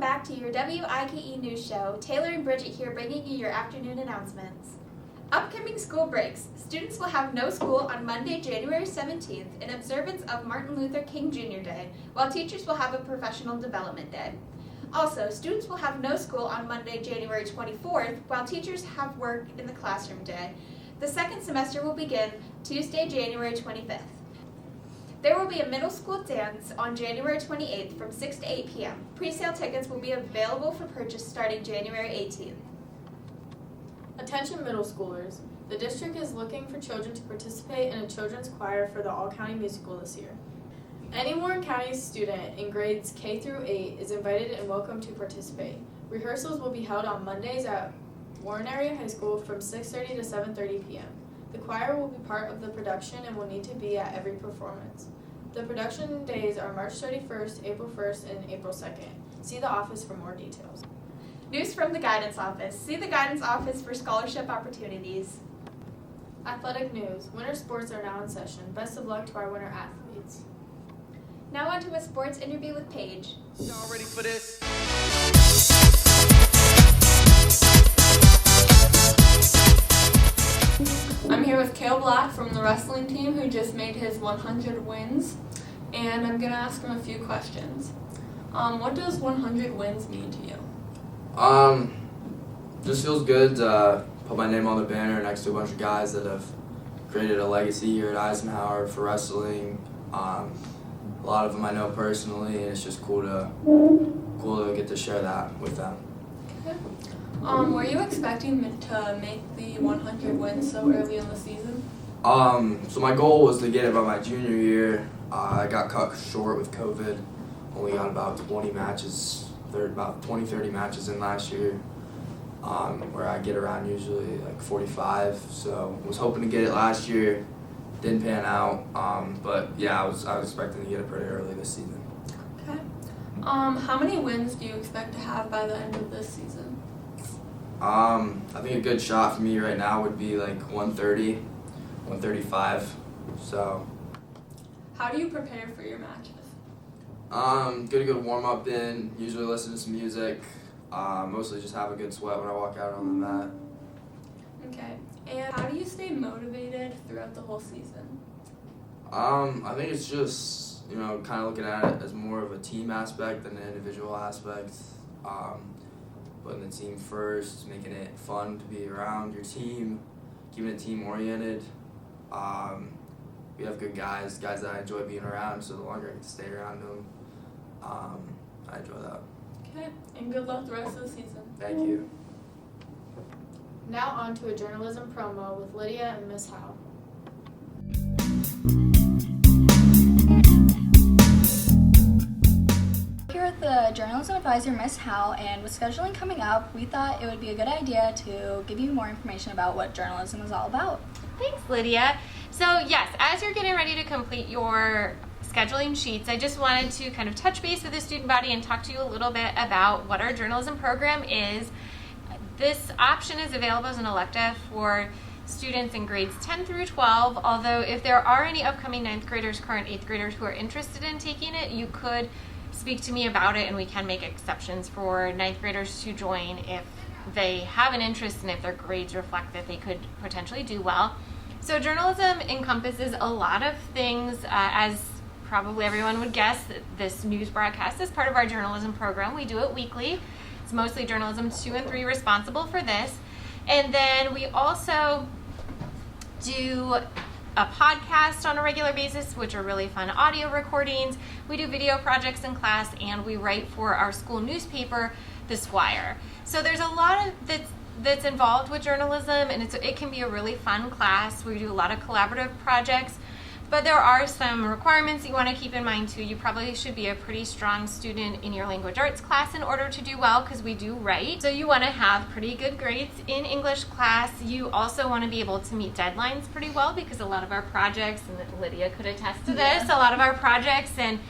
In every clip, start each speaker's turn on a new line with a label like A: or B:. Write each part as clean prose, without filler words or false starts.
A: back to your W-IKE news show. Taylor and Bridget here bringing you your afternoon announcements. Upcoming school breaks. Students will have no school on Monday, January 17th in observance of Martin Luther King Jr. Day, while teachers will have a professional development day. Also, students will have no school on Monday, January 24th, while teachers have work in the classroom day. The second semester will begin Tuesday, January 25th. There will be a middle school dance on January 28th from 6 to 8 p.m. Pre-sale tickets will be available for purchase starting January 18th.
B: Attention middle schoolers. The district is looking for children to participate in a children's choir for the all-county musical this year. Any Warren County student in grades K through 8 is invited and welcome to participate. Rehearsals will be held on Mondays at Warren Area High School from 6:30 to 7:30 p.m. The choir will be part of the production and will need to be at every performance. The production days are March 31st, April 1st, and April 2nd. See the office for more details.
A: News from the Guidance Office. See the Guidance Office for scholarship opportunities.
B: Athletic news. Winter sports are now in session. Best of luck to our winter athletes.
A: Now on to a sports interview with Paige.
C: Y'all ready for this?
D: I'm here with Kale Black from the wrestling team who just made his 100 wins, and I'm going to ask him a few questions. What does 100 wins mean to you?
E: Just feels good to put my name on the banner next to a bunch of guys that have created a legacy here at Eisenhower for wrestling. A lot of them I know personally, and it's just cool to get to share that with them.
D: Okay. Were you expecting to make the 100 wins so early in the season?
E: So my goal was to get it by my junior year. I got cut short with COVID. Only got about 30 matches in last year, where I get around usually like 45. So was hoping to get it last year. Didn't pan out, but yeah, I was expecting to get it pretty early this season.
D: Okay. How many wins do you expect to have by the end of this season?
E: I think a good shot for me right now would be like 130, 135. So.
D: How do you prepare for your matches?
E: Get a good warm up in. Usually listen to some music. Mostly just have a good sweat when I walk out on the mat.
D: Okay. And how do you stay motivated throughout the whole season?
E: I think it's just, kind of looking at it as more of a team aspect than an individual aspect. Putting the team first, making it fun to be around your team, keeping it team oriented. We have good guys that I enjoy being around, so the longer I get to stay around them, I enjoy that.
D: Okay, and good luck the rest of the season.
E: Thank you.
B: Now on to a journalism promo with Lydia and Miss Howe.
F: Here with the journalism advisor, Miss Howe, and with scheduling coming up, we thought it would be a good idea to give you more information about what journalism is all about.
G: Thanks, Lydia. So yes, as you're getting ready to complete your scheduling sheets, I just wanted to kind of touch base with the student body and talk to you a little bit about what our journalism program is. This option is available as an elective for students in grades 10 through 12, although if there are any upcoming 9th graders, current 8th graders who are interested in taking it, you could speak to me about it and we can make exceptions for 9th graders to join if they have an interest and if their grades reflect that they could potentially do well. So journalism encompasses a lot of things, as probably everyone would guess. This news broadcast is part of our journalism program. We do it weekly. It's mostly journalism 2 and 3 responsible for this. And then we also do a podcast on a regular basis, which are really fun audio recordings. We do video projects in class, and we write for our school newspaper, The Squire. So there's a lot of that's involved with journalism, and it can be a really fun class. We do a lot of collaborative projects, but there are some requirements you want to keep in mind too. You probably should be a pretty strong student in your language arts class in order to do well, because we do write. So you want to have pretty good grades in English class. You also want to be able to meet deadlines pretty well, because a lot of our projects, and Lydia could attest to this, a lot of our projects and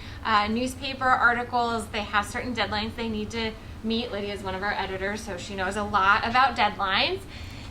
G: newspaper articles, they have certain deadlines they need to meet. Lydia is one of our editors, so she knows a lot about deadlines.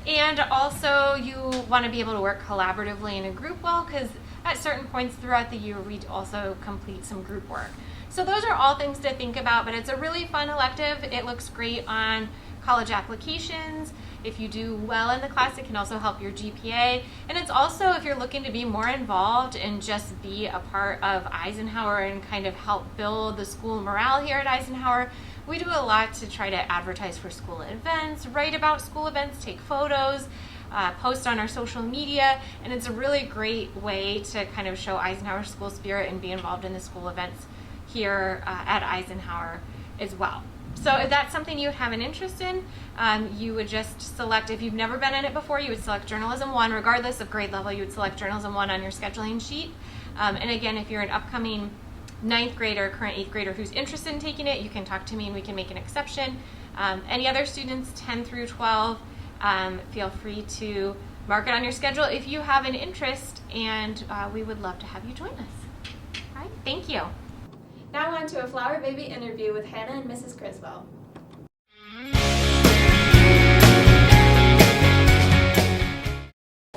G: And also you want to be able to work collaboratively in a group well, because at certain points throughout the year we also complete some group work. So those are all things to think about, but it's a really fun elective. It looks great on college applications. If you do well in the class, it can also help your GPA. And it's also, if you're looking to be more involved and just be a part of Eisenhower and kind of help build the school morale here at Eisenhower, we do a lot to try to advertise for school events, write about school events, take photos, post on our social media, and it's a really great way to kind of show Eisenhower school spirit and be involved in the school events here at Eisenhower as well. So if that's something you would have an interest in, you would just select, if you've never been in it before, you would select Journalism 1. Regardless of grade level, you would select Journalism 1 on your scheduling sheet. And again, if you're an upcoming 9th grader, current 8th grader who's interested in taking it, you can talk to me and we can make an exception. Any other students, 10 through 12, feel free to mark it on your schedule if you have an interest, and we would love to have you join us. All right, thank you.
A: Now on to a Flower Baby interview with Hannah and Mrs. Criswell.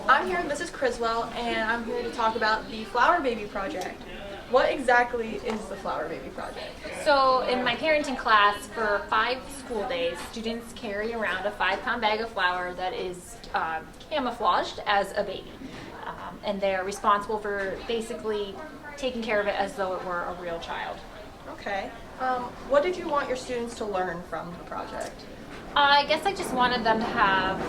C: I'm here with Mrs. Criswell, and I'm here to talk about the Flower Baby Project. What exactly is the Flower Baby Project?
H: So in my parenting class, for 5 school days, students carry around a 5-pound bag of flour that is camouflaged as a baby. And they're responsible for basically taking care of it as though it were a real child.
C: Okay. What did you want your students to learn from the project?
H: I guess I just wanted them to have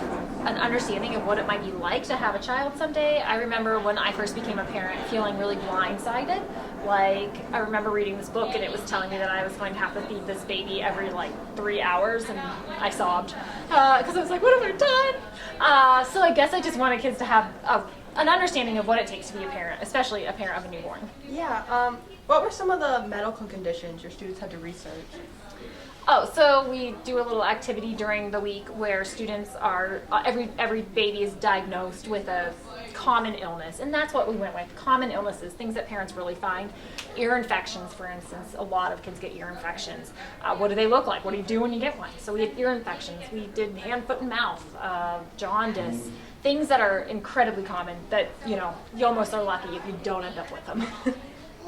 H: an understanding of what it might be like to have a child someday. I remember when I first became a parent feeling really blindsided. Like, I remember reading this book and it was telling me that I was going to have to feed this baby every 3 hours, and I sobbed because I was like, what have I done? So I guess I just wanted kids to have an understanding of what it takes to be a parent, especially a parent of a newborn.
C: Yeah. What were some of the medical conditions your students had to research?
H: Oh, so we do a little activity during the week where students are, every baby is diagnosed with a common illness, and that's what we went with, common illnesses, things that parents really find. Ear infections, for instance, a lot of kids get ear infections. What do they look like? What do you do when you get one? So we had ear infections, we did hand, foot, and mouth, jaundice, things that are incredibly common that, you almost are lucky if you don't end up with them.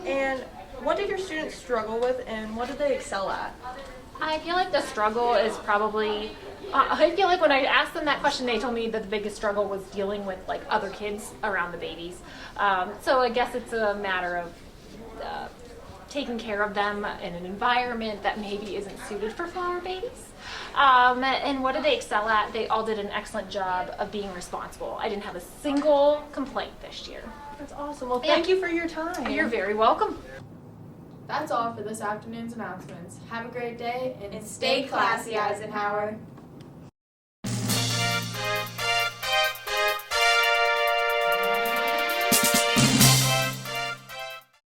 C: And what did your students struggle with, and what did they excel at?
H: I feel like the struggle is probably, I feel like when I asked them that question, they told me that the biggest struggle was dealing with other kids around the babies. So I guess it's a matter of taking care of them in an environment that maybe isn't suited for flower babies. And what did they excel at? They all did an excellent job of being responsible. I didn't have a single complaint this year.
C: That's awesome. Well, thank you for your time.
H: You're very welcome.
B: That's all for this afternoon's announcements. Have a great day and
A: And stay classy, Eisenhower.